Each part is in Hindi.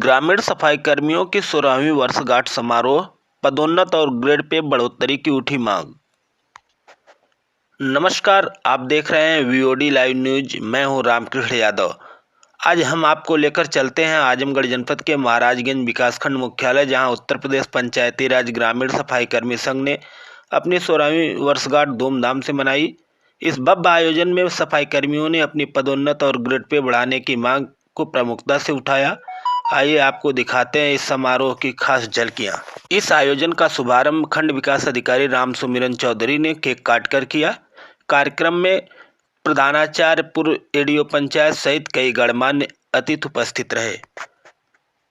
ग्रामीण सफाई कर्मियों की 16वीं वर्षगांठ समारोह, पदोन्नत और ग्रेड पे बढ़ोतरी की उठी मांग। नमस्कार, आप देख रहे हैं वीओडी लाइव न्यूज। मैं हूं रामकृष्ण यादव। आज हम आपको लेकर चलते हैं आजमगढ़ जनपद के महाराजगंज विकासखंड मुख्यालय, जहां उत्तर प्रदेश पंचायती राज ग्रामीण सफाई कर्मी संघ ने अपनी 16वीं वर्षगांठ धूमधाम से मनाई। इस भव्य आयोजन में सफाई कर्मियों ने अपनी पदोन्नत और ग्रेड पे बढ़ाने की मांग को प्रमुखता से उठाया। आइए आपको दिखाते हैं इस समारोह की खास झलकियां। इस आयोजन का शुभारंभ खंड विकास अधिकारी राम सुमिरन चौधरी ने केक काटकर किया। कार्यक्रम में प्रधानाचार्य, पूर्व एडीओ पंचायत सहित कई गणमान्य अतिथि उपस्थित रहे।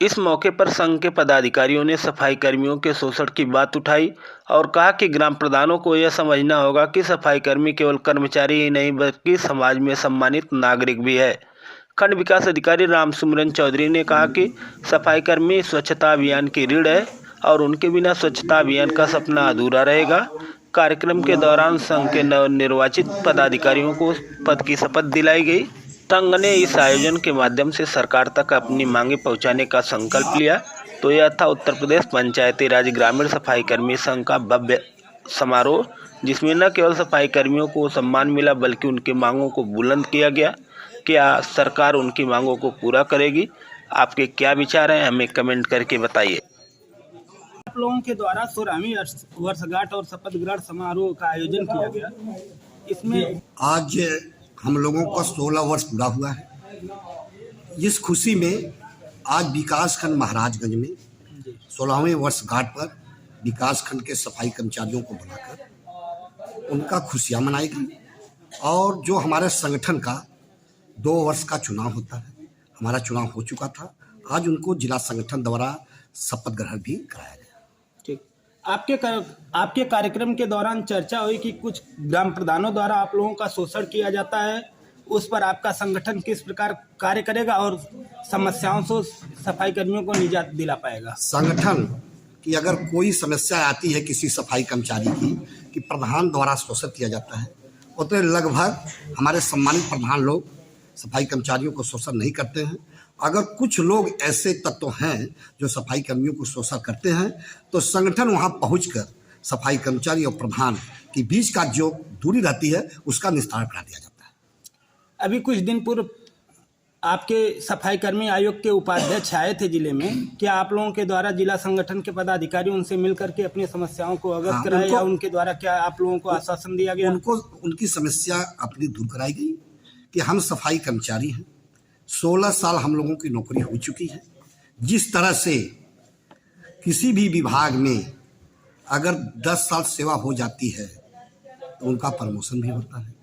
इस मौके पर संघ के पदाधिकारियों ने सफाई कर्मियों के शोषण की बात उठाई और कहा कि ग्राम प्रधानों को यह समझना होगा कि सफाई कर्मी केवल कर्मचारी ही नहीं बल्कि समाज में सम्मानित नागरिक भी है। खंड विकास अधिकारी राम सुमिरन चौधरी ने कहा कि सफाई कर्मी स्वच्छता अभियान की रीढ़ है और उनके बिना स्वच्छता अभियान का सपना अधूरा रहेगा। कार्यक्रम के दौरान संघ के नवनिर्वाचित पदाधिकारियों को पद की शपथ दिलाई गई। संघ ने इस आयोजन के माध्यम से सरकार तक अपनी मांगे पहुंचाने का संकल्प लिया। तो यह था उत्तर प्रदेश पंचायती राज ग्रामीण सफाई कर्मी संघ का भव्य समारोह, जिसमें न केवल सफाई कर्मियों को सम्मान मिला बल्कि उनकी मांगों को बुलंद किया गया। क्या सरकार उनकी मांगों को पूरा करेगी? आपके क्या विचार हैं, हमें कमेंट करके बताइए। आप लोगों के द्वारा 16वीं वर्षगांठ और शपथ ग्रहण समारोह का आयोजन किया गया। इसमें आज हम लोगों का 16 वर्ष पूरा हुआ है। इस खुशी में आज विकासखंड महाराजगंज में 16वीं वर्षगांठ पर विकासखंड के सफाई कर्मचारियों को बुलाकर उनका खुशियां मनाई गई। और जो हमारे संगठन का 2 वर्ष का चुनाव होता है, हमारा चुनाव हो चुका था। आज उनको जिला संगठन द्वारा शपथ ग्रहण भी कराया गया। ठीक, आपके कार्यक्रम के दौरान चर्चा हुई कि कुछ ग्राम प्रधानों द्वारा आप लोगों का शोषण किया जाता है, उस पर आपका संगठन किस प्रकार कार्य करेगा और समस्याओं से सफाई कर्मियों को निजात दिला पाएगा? संगठन की अगर कोई समस्या आती है किसी सफाई कर्मचारी की कि प्रधान द्वारा शोषण किया जाता है, तो लगभग हमारे सम्मानित प्रधान लोग सफाई कर्मचारियों को शोषण नहीं करते हैं। अगर कुछ लोग ऐसे तत्व हैं जो सफाई कर्मियों को शोषण करते हैं, तो संगठन वहां पहुंचकर सफाई कर्मचारी और प्रधान के बीच का जो दूरी रहती है उसका निस्तारण करा दिया जाता है। अभी कुछ दिन पूर्व आपके सफाई कर्मी आयोग के उपाध्यक्ष आए थे जिले में। क्या आप लोगों के द्वारा जिला संगठन के पदाधिकारी उनसे मिलकर के अपनी समस्याओं को अवगत कराए या उनके द्वारा क्या आप लोगों को आश्वासन दिया गया? उनको उनकी समस्या अपनी दूर कराई गई कि हम सफाई कर्मचारी हैं, 16 साल हम लोगों की नौकरी हो चुकी है। जिस तरह से किसी भी विभाग में अगर 10 साल सेवा हो जाती है तो उनका प्रमोशन भी होता है।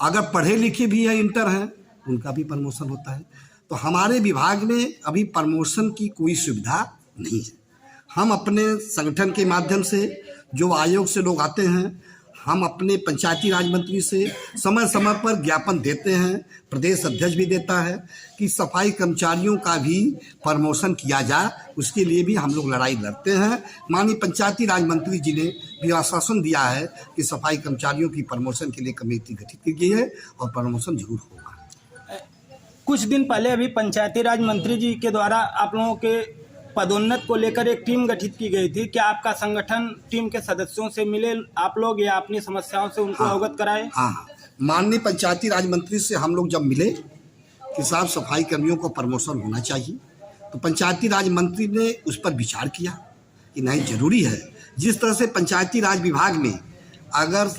अगर पढ़े लिखे भी है, इंटर हैं, उनका भी प्रमोशन होता है। तो हमारे विभाग में अभी प्रमोशन की कोई सुविधा नहीं है। हम अपने संगठन के माध्यम से जो आयोग से लोग आते हैं, हम अपने पंचायती राज मंत्री से समय समय पर ज्ञापन देते हैं, प्रदेश अध्यक्ष भी देता है कि सफाई कर्मचारियों का भी प्रमोशन किया जाए। उसके लिए भी हम लोग लड़ाई लड़ते हैं। माननीय पंचायती राज मंत्री जी ने भी आश्वासन दिया है कि सफाई कर्मचारियों की प्रमोशन के लिए कमेटी गठित की गई है और प्रमोशन जरूर होगा। कुछ दिन पहले अभी पंचायती राज मंत्री जी के द्वारा आप लोगों के पदोन्नत को लेकर एक टीम गठित की गई थी। क्या आपका संगठन टीम के सदस्यों से मिले आप लोग या अपनी समस्याओं से उनको अवगत कराए? हाँ, माननीय पंचायती राज मंत्री से हम लोग जब मिले कि साहब सफाई कर्मियों को प्रमोशन होना चाहिए, तो पंचायती राज मंत्री ने उस पर विचार किया कि नहीं, जरूरी है। जिस तरह से पंचायती राज विभाग में अगर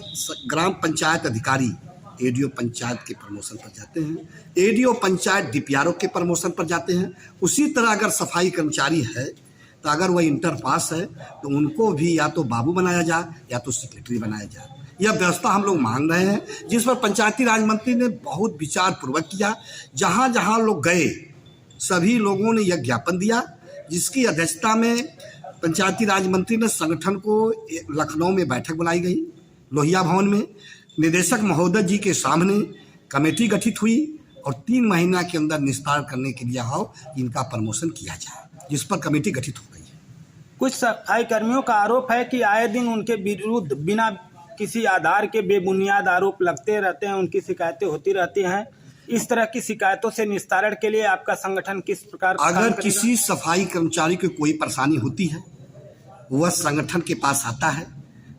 ग्राम पंचायत अधिकारी एडीओ पंचायत के प्रमोशन पर जाते हैं, एडीओ पंचायत डीपीआरओ के प्रमोशन पर जाते हैं, उसी तरह अगर सफाई कर्मचारी है तो अगर वह इंटर पास है तो उनको भी या तो बाबू बनाया जाए या तो सेक्रेटरी बनाया जाए। यह व्यवस्था हम लोग मांग रहे हैं, जिस पर पंचायती राज मंत्री ने बहुत विचार पूर्वक किया। जहाँ जहाँ लोग गए सभी लोगों ने यह ज्ञापन दिया, जिसकी अध्यक्षता में पंचायती राज मंत्री ने संगठन को लखनऊ में बैठक बुलाई गई, लोहिया भवन में। निदेशक महोदय जी के सामने कमेटी गठित हुई और 3 महीना के अंदर निस्तारण करने के लिए आओ इनका प्रमोशन किया जाए, जिस पर कमेटी गठित हो गई है। कुछ सफाई कर्मियों का आरोप है कि आए दिन उनके विरुद्ध बिना किसी आधार के बेबुनियाद आरोप लगते रहते हैं, उनकी शिकायतें होती रहती हैं। इस तरह की शिकायतों से निस्तारण के लिए आपका संगठन किस प्रकार काम अगर करेगा? किसी सफाई कर्मचारी को कोई परेशानी होती है, वह संगठन के पास आता है।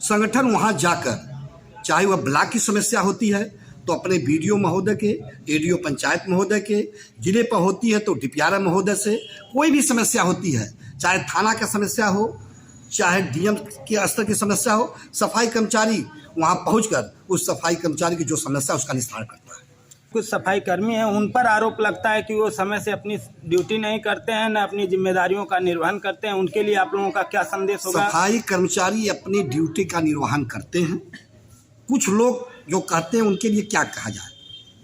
संगठन वहां जाकर, चाहे वह ब्लॉक की समस्या होती है तो अपने बीडीओ महोदय के, एडीओ पंचायत महोदय के, जिले पर होती है तो डीपीआरएम महोदय से, कोई भी समस्या होती है, चाहे थाना का समस्या हो, चाहे डीएम के स्तर की समस्या हो, सफाई कर्मचारी वहां पहुंचकर उस सफाई कर्मचारी की जो समस्या है उसका निस्तारण करता है। कुछ सफाई कर्मी हैं, उन पर आरोप लगता है कि वो समय से अपनी ड्यूटी नहीं करते हैं, न अपनी जिम्मेदारियों का निर्वहन करते हैं। उनके लिए आप लोगों का क्या संदेश होगा? सफाई कर्मचारी अपनी ड्यूटी का निर्वहन करते हैं। कुछ लोग जो कहते हैं उनके लिए क्या कहा जाए,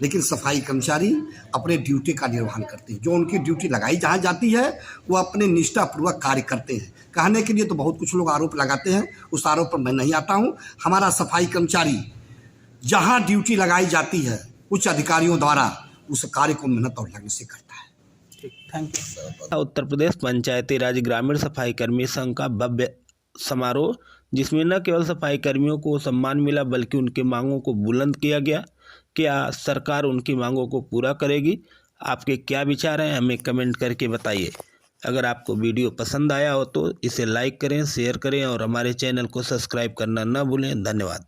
लेकिन सफाई कर्मचारी अपने ड्यूटी का निर्वहन करते हैं। जो उनकी ड्यूटी लगाई जहाँ जाती है वो अपने निष्ठापूर्वक कार्य करते हैं। कहने के लिए तो बहुत कुछ लोग आरोप लगाते हैं, उस आरोप पर मैं नहीं आता हूँ। हमारा सफाई कर्मचारी जहाँ ड्यूटी लगाई जाती है उच्च अधिकारियों द्वारा उस कार्य को मेहनत और लगन से करता है। ठीक, थैंक यू। उत्तर प्रदेश पंचायती राज ग्रामीण सफाई कर्मी संघ का भव्य समारोह, जिसमें न केवल सफाई कर्मियों को सम्मान मिला बल्कि उनकी मांगों को बुलंद किया गया। क्या सरकार उनकी मांगों को पूरा करेगी? आपके क्या विचार हैं, हमें कमेंट करके बताइए। अगर आपको वीडियो पसंद आया हो तो इसे लाइक करें, शेयर करें और हमारे चैनल को सब्सक्राइब करना न भूलें। धन्यवाद।